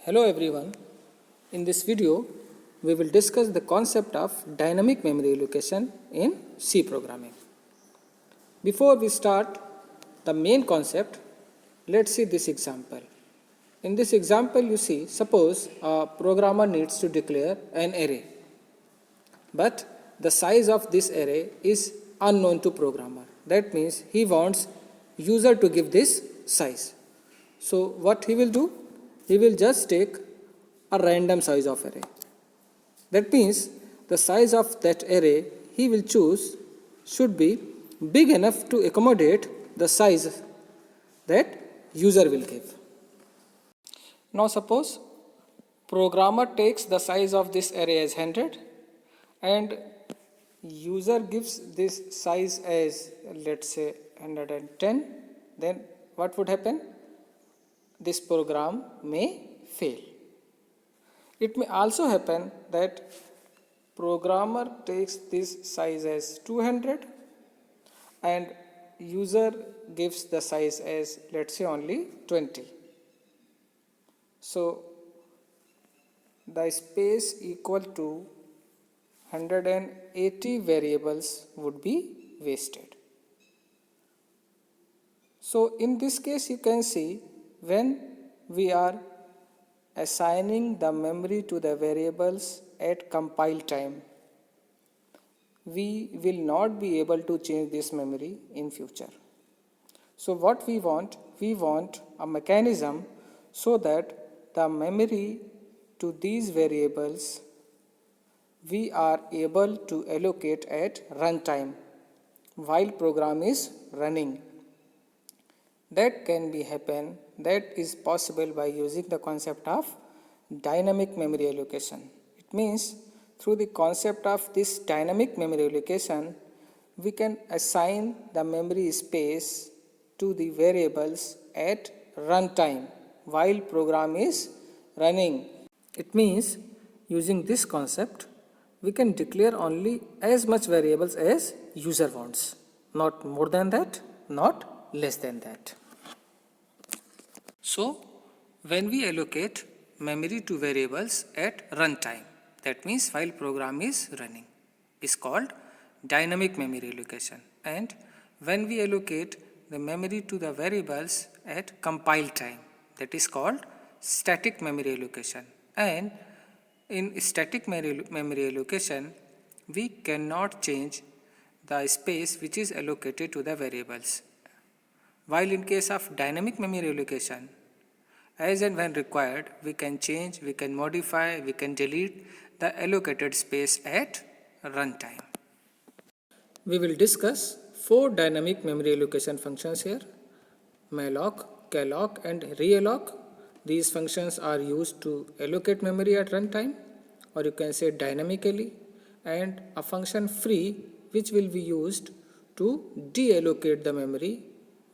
Hello everyone. In this video, we will discuss the concept of dynamic memory allocation in C programming. Before we start the main concept, let's see this example. In this example, you see, suppose a programmer needs to declare an array, but the size of this array is unknown to programmer. That means he wants user to give this size. So what he will do? He will just take a random size of array. That means the size of that array he will choose should be big enough to accommodate the size that user will give. Now suppose programmer takes the size of this array as 100 and user gives this size as, let's say, 110. Then what would happen? This program may fail. It may also happen that programmer takes this size as 200 and user gives the size as, let's say, only 20. So the space equal to 180 variables would be wasted. So in this case, you can see when we are assigning the memory to the variables at compile time, we will not be able to change this memory in future. So what we want a mechanism so that the memory to these variables we are able to allocate at runtime while program is running. That is possible by using the concept of dynamic memory allocation. It means through the concept of this dynamic memory allocation, we can assign the memory space to the variables at runtime while program is running. It means using this concept, we can declare only as much variables as user wants, not more than that, not less than that. So, when we allocate memory to variables at runtime, that means while program is running, is called dynamic memory allocation. And when we allocate the memory to the variables at compile time, that is called static memory allocation. And in static memory allocation, we cannot change the space which is allocated to the variables. While in case of dynamic memory allocation, as and when required, we can change, we can modify, we can delete the allocated space at runtime. We will discuss 4 dynamic memory allocation functions here: malloc, calloc and realloc. These functions are used to allocate memory at runtime, or you can say dynamically, and a function free which will be used to deallocate the memory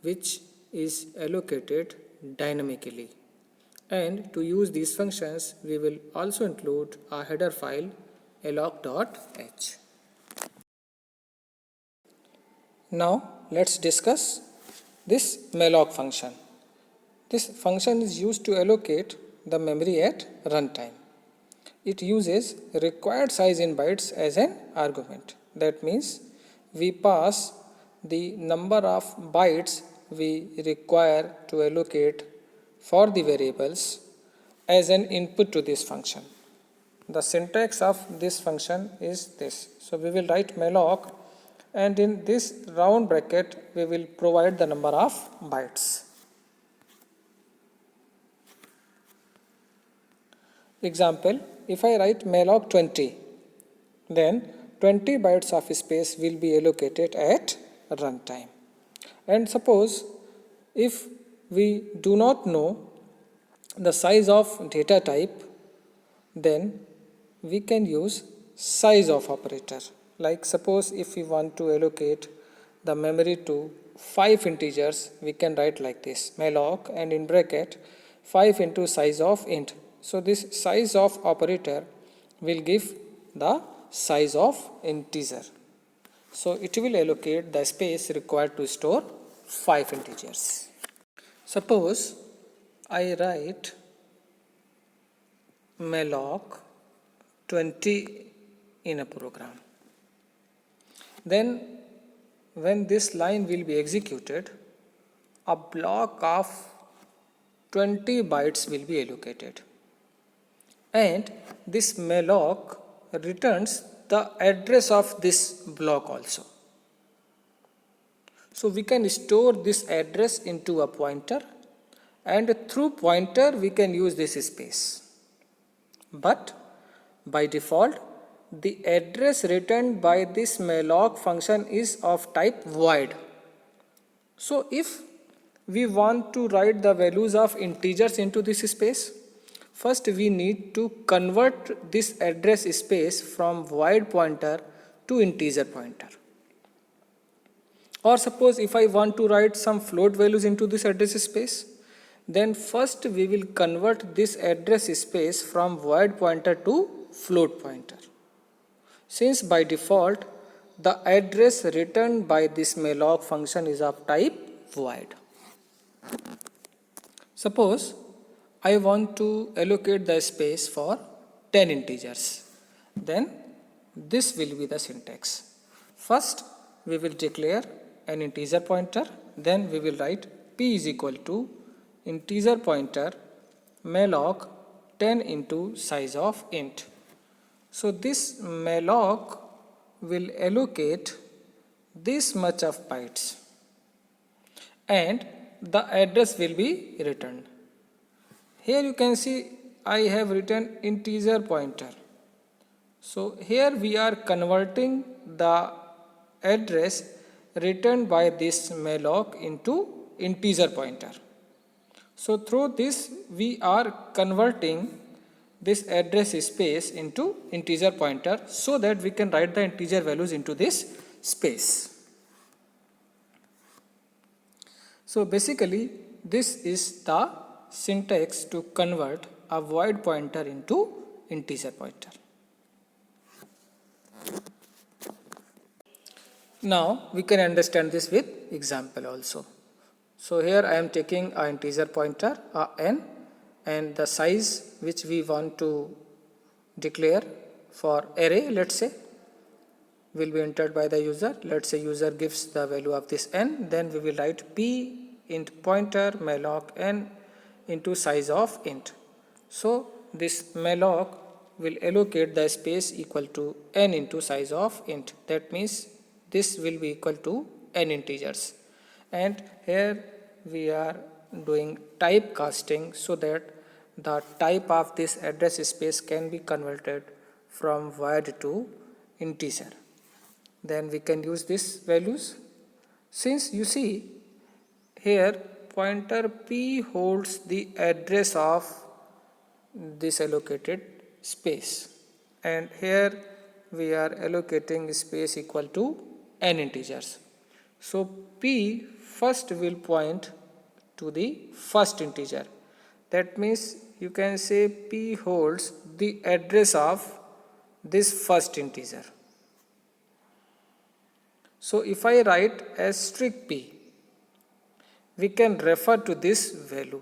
which is allocated dynamically. And to use these functions, we will also include a header file alloc.h. Now let's discuss this malloc function. This function is used to allocate the memory at runtime. It uses required size in bytes as an argument. That means we pass the number of bytes we require to allocate for the variables as an input to this function. The syntax of this function is this. So we will write malloc, and in this round bracket we will provide the number of bytes. Example, if I write malloc 20, then 20 bytes of space will be allocated at runtime. And suppose if we do not know the size of data type, then we can use size of operator. Like suppose if we want to allocate the memory to 5 integers, we can write like this: malloc and in bracket 5 into size of int. So this size of operator will give the size of integer. So it will allocate the space required to store 5 integers. Suppose I write malloc 20 in a program. Then when this line will be executed, a block of 20 bytes will be allocated, and this malloc returns the address of this block also. So we can store this address into a pointer, and through pointer we can use this space. But by default, the address returned by this malloc function is of type void. So if we want to write the values of integers into this space, first we need to convert this address space from void pointer to integer pointer. Or suppose if I want to write some float values into this address space, then first we will convert this address space from void pointer to float pointer. Since by default the address returned by this malloc function is of type void. Suppose I want to allocate the space for 10 integers. Then this will be the syntax. First we will declare an integer pointer, then we will write p is equal to integer pointer malloc 10 into size of int. So this malloc will allocate this much of bytes and the address will be returned. Here you can see I have written integer pointer. So here we are converting the address returned by this malloc into integer pointer. So through this we are converting this address space into integer pointer so that we can write the integer values into this space. So basically this is the syntax to convert a void pointer into integer pointer. Now we can understand this with example also. So here I am taking an integer pointer n, and the size which we want to declare for array, let's say, will be entered by the user. Let's say user gives the value of this n, then we will write p int pointer malloc n into size of int. So this malloc will allocate the space equal to n into size of int. That means this will be equal to n integers, and here we are doing type casting so that the type of this address space can be converted from void to integer. Then we can use these values. Since you see here pointer p holds the address of this allocated space, and here we are allocating space equal to n integers. So p first will point to the first integer. That means you can say p holds the address of this first integer. So if I write asterisk p, we can refer to this value.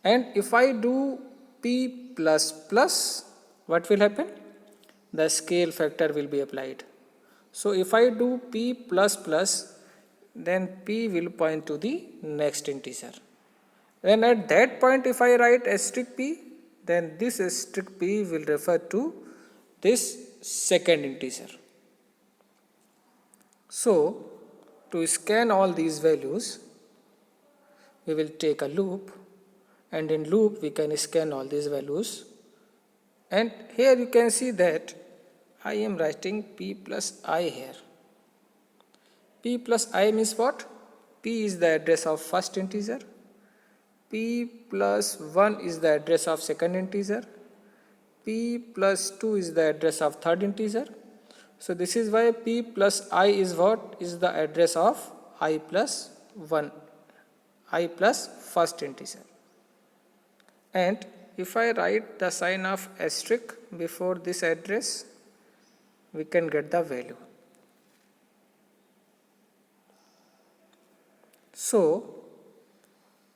And if I do p plus plus, what will happen? The scale factor will be applied. So if I do p plus plus, then p will point to the next integer. Then at that point if I write asterisk p, then this asterisk p will refer to this second integer. So to scan all these values, we will take a loop, and in loop we can scan all these values. And here you can see that I am writing p plus I here. P plus I means what? P is the address of first integer, p plus 1 is the address of second integer, p plus 2 is the address of third integer. So this is why p plus I is what? Is the address of I plus 1, I plus first integer. And if I write the sign of asterisk before this address, we can get the value. So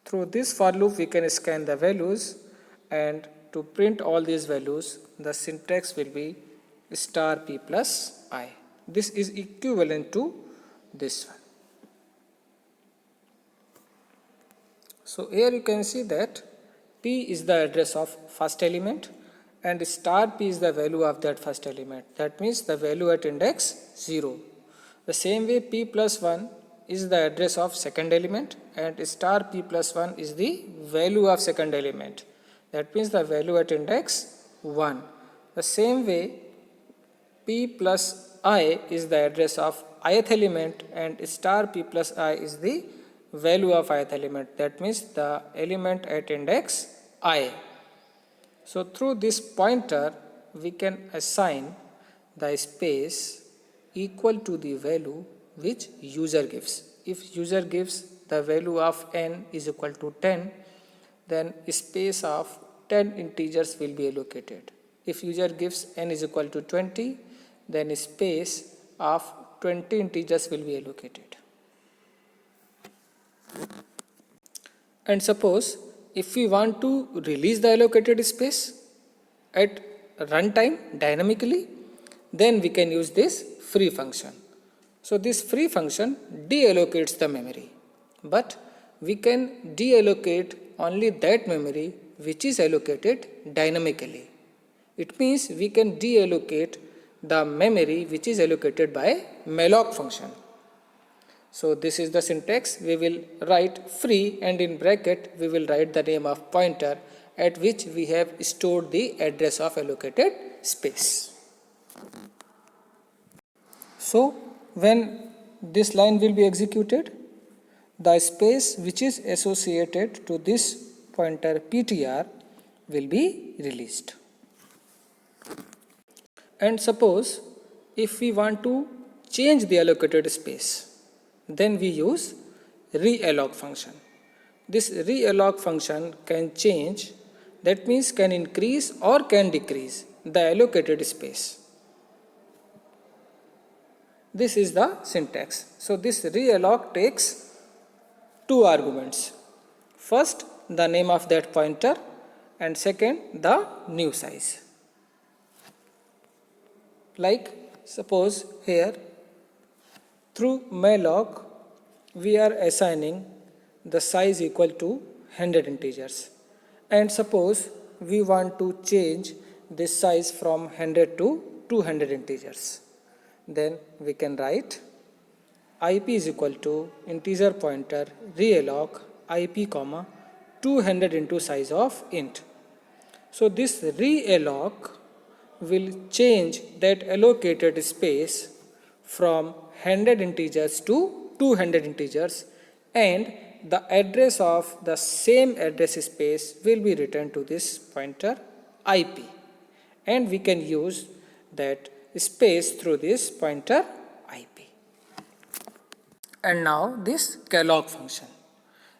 through this for loop we can scan the values, and to print all these values, the syntax will be star p plus I. This is equivalent to this one. So here you can see that p is the address of first element and star p is the value of that first element. That means the value at index 0. The same way p plus 1 is the address of second element and star p plus 1 is the value of second element. That means the value at index 1. The same way p plus I is the address of ith element and star p plus I is the value of ith element. That means the element at index I. So through this pointer we can assign the space equal to the value which user gives. If user gives the value of n is equal to 10, then space of 10 integers will be allocated. If user gives n is equal to 20, then space of 20 integers will be allocated. And suppose if we want to release the allocated space at runtime dynamically, then we can use this free function. So this free function deallocates the memory, but we can deallocate only that memory which is allocated dynamically. It means we can deallocate the memory which is allocated by malloc function. So this is the syntax. We will write free and in bracket we will write the name of pointer at which we have stored the address of allocated space. So when this line will be executed, the space which is associated to this pointer ptr will be released. And suppose if we want to change the allocated space, then we use realloc function. This realloc function can change, that means can increase or can decrease the allocated space. This is the syntax. So this realloc takes two arguments. First, the name of that pointer, and second, the new size. Like suppose here through malloc we are assigning the size equal to 100 integers, and suppose we want to change this size from 100 to 200 integers, then we can write ip is equal to integer pointer realloc ip comma 200 into size of int. So this realloc will change that allocated space from 100 integers to 200 integers, and the address of the same address space will be returned to this pointer ip, and we can use that space through this pointer ip. And now this calloc function.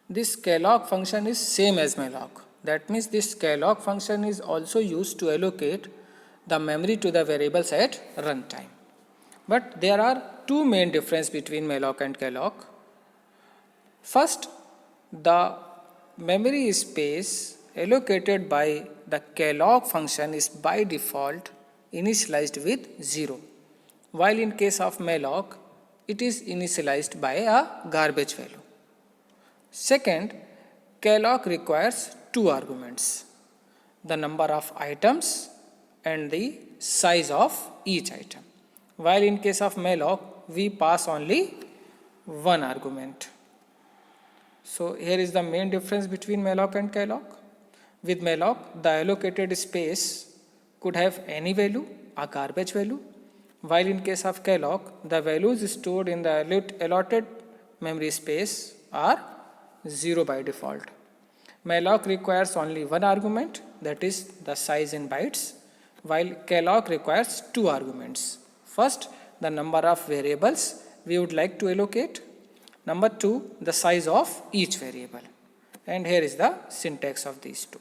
This calloc function is same as malloc. That means this calloc function is also used to allocate the memory to the variables at runtime. But there are two main differences between malloc and calloc. First, the memory space allocated by the calloc function is by default initialized with 0, while in case of malloc it is initialized by a garbage value. Second, calloc requires two arguments, the number of items and the size of each item, while in case of malloc we pass only one argument. So here is the main difference between malloc and calloc. With malloc, the allocated space could have any value, a garbage value, while in case of calloc, the values stored in the allotted memory space are 0 by default. Malloc requires only one argument, that is the size in bytes, while calloc requires two arguments. First, the number of variables we would like to allocate. Number two, the size of each variable. And here is the syntax of these two.